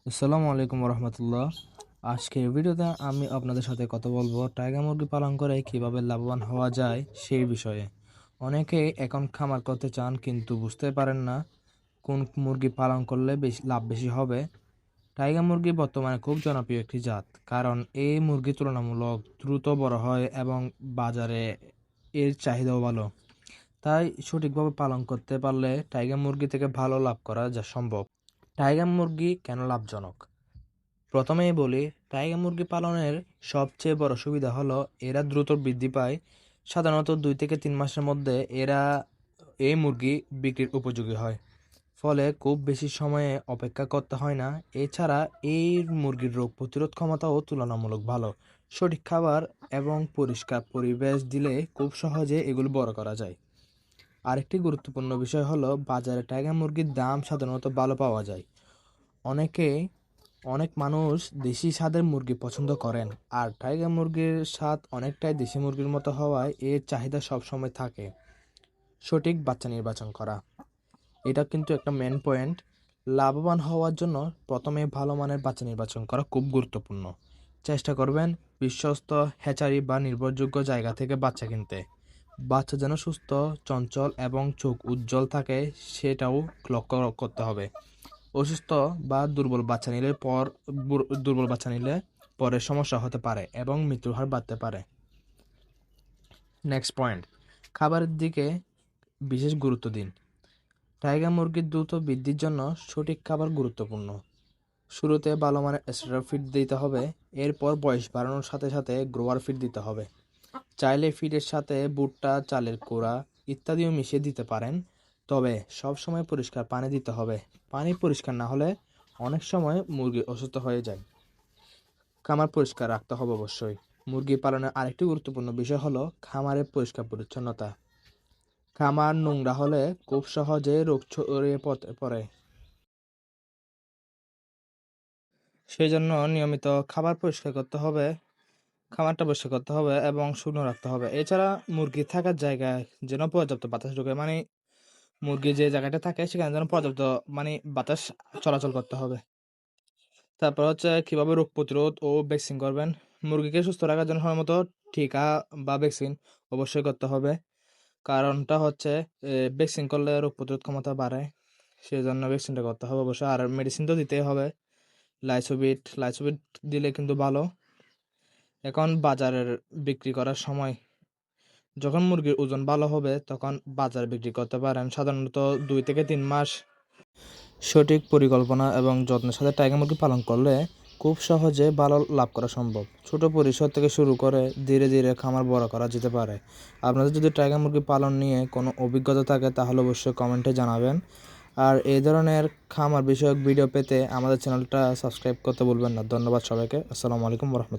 আসসালামু আলাইকুম রহমতুল্লাহ। আজকের ভিডিওতে আমি আপনাদের সাথে কথা বলবো টাইগার মুরগি পালন করে কিভাবে লাভবান হওয়া যায় সেই বিষয়ে। অনেকে এখন খামার করতে চান কিন্তু বুঝতে পারেন না কোন মুরগি পালন করলে বেশি হবে। টাইগার মুরগি বর্তমানে খুব জনপ্রিয় একটি জাত, কারণ এই মুরগি তুলনামূলক দ্রুত বড় হয় এবং বাজারে এর চাহিদাও ভালো। তাই সঠিকভাবে পালন করতে পারলে টাইগার মুরগি থেকে ভালো লাভ করা যা সম্ভব। টাইগার মুরগি কেন লাভজনক? প্রথমেই বলি, টাইগার মুরগি পালনের সবচেয়ে বড় সুবিধা হলো এরা দ্রুত বৃদ্ধি পায়। সাধারণত 2 থেকে 3 মাসের মধ্যে এই মুরগি বিক্রির উপযোগী হয়, ফলে খুব বেশি সময়ে অপেক্ষা করতে হয় না। এছাড়া এই মুরগির রোগ প্রতিরোধ ক্ষমতাও তুলনামূলক ভালো। সঠিক খাবার এবং পরিষ্কার পরিবেশ দিলে খুব সহজে এগুলো বড় করা যায়। আরেকটি গুরুত্বপূর্ণ বিষয় হলো বাজারে টাইগার মুরগির দাম সাধারণত ভালো পাওয়া যায়। অনেকে অনেক মানুষ দেশি স্বাদের মুরগি পছন্দ করেন, আর টাইগার মুরগির স্বাদ অনেকটাই দেশি মুরগির মতো হওয়ায় এর চাহিদা সবসময় থাকে। সঠিক বাচ্চা নির্বাচন করা, এটা কিন্তু একটা মেন পয়েন্ট। লাভবান হওয়ার জন্য প্রথমে ভালো মানের বাচ্চা নির্বাচন করা খুব গুরুত্বপূর্ণ। চেষ্টা করবেন বিশ্বস্ত হ্যাচারি বা নির্ভরযোগ্য জায়গা থেকে বাচ্চা কিনতে। বাচ্চা যেন সুস্থ, চঞ্চল এবং চোখ উজ্জ্বল থাকে সেটাও লক্ষ্য করতে হবে। অসুস্থ বা দুর্বল বাচ্চা নিলে পরে সমস্যা হতে পারে এবং মৃত্যুর হার বাড়তে পারে। নেক্সট পয়েন্ট, খাবারের দিকে বিশেষ গুরুত্ব দিন। টাইগার মুরগির দ্রুত বৃদ্ধির জন্য সঠিক খাবার গুরুত্বপূর্ণ। শুরুতে ভালো মানের স্টার্টার ফিড দিতে হবে, এরপর বয়স বাড়ানোর সাথে সাথে গ্রোয়ার ফিড দিতে হবে। চাইলে ফিডের সাথে ভুট্টা, চালের গুঁড়া ইত্যাদিও মিশিয়ে দিতে পারেন, তবে সব সময় পরিষ্কার পানি দিতে হবে। পানি পরিষ্কার না হলে অনেক সময় মুরগি অসুস্থ হয়ে যায়। খামার পরিষ্কার রাখতে হবে অবশ্যই। মুরগি পালনের আরেকটি গুরুত্বপূর্ণ বিষয় হলো খামারের পরিষ্কার পরিচ্ছন্নতা। খামার নোংরা হলে খুব সহজে রোগ ছড়িয়ে পড়ে। সেই জন্য নিয়মিত খামারটা পরিষ্কার করতে হবে এবং শুকনো রাখতে হবে। এছাড়া মুরগি থাকার জায়গায় যেন পর্যাপ্ত বাতাস ঢোকে, মানে মুরগি যে জায়গাটা থাকে সেখানে যেন পর্যাপ্ত বাতাস চলাচল করতে হবে। তারপর হচ্ছে কিভাবে রোগ প্রতিরোধ ও ভ্যাকসিন করবেন। মুরগিকে সুস্থ রাখার জন্য সময়মতো টিকা বা ভ্যাকসিন অবশ্যই করতে হবে। কারণটা হচ্ছে ভ্যাকসিন করলে রোগ প্রতিরোধ ক্ষমতা বাড়ে, সেই জন্য ভ্যাকসিনটা করতে হবে অবশ্যই। আর মেডিসিন তো দিতেই হবে। লাইসোভিট দিলে কিন্তু ভালো। এখন বাজারের বিক্রি করার সময়, যখন মুরগির ওজন ভালো হবে তখন বাজারে বিক্রি করতে পারেন। সাধারণত 2 থেকে 3 মাস সঠিক পরিকল্পনা এবং যত্নের সাথে টাইগার মুরগি পালন করলে খুব সহজে ভালো লাভ করা সম্ভব। ছোট পরিসর থেকে শুরু করে ধীরে ধীরে খামার বড় করা যেতে পারে। আপনাদের যদি টাইগার মুরগি পালন নিয়ে কোনো অভিজ্ঞতা থাকে তাহলে অবশ্যই কমেন্টে জানাবেন। আর এই ধরনের খামার বিষয়ক ভিডিও পেতে আমাদের চ্যানেলটা সাবস্ক্রাইব করতে ভুলবেন না। ধন্যবাদ সবাইকে। আসসালামু আলাইকুম রহমতুল্লাহ।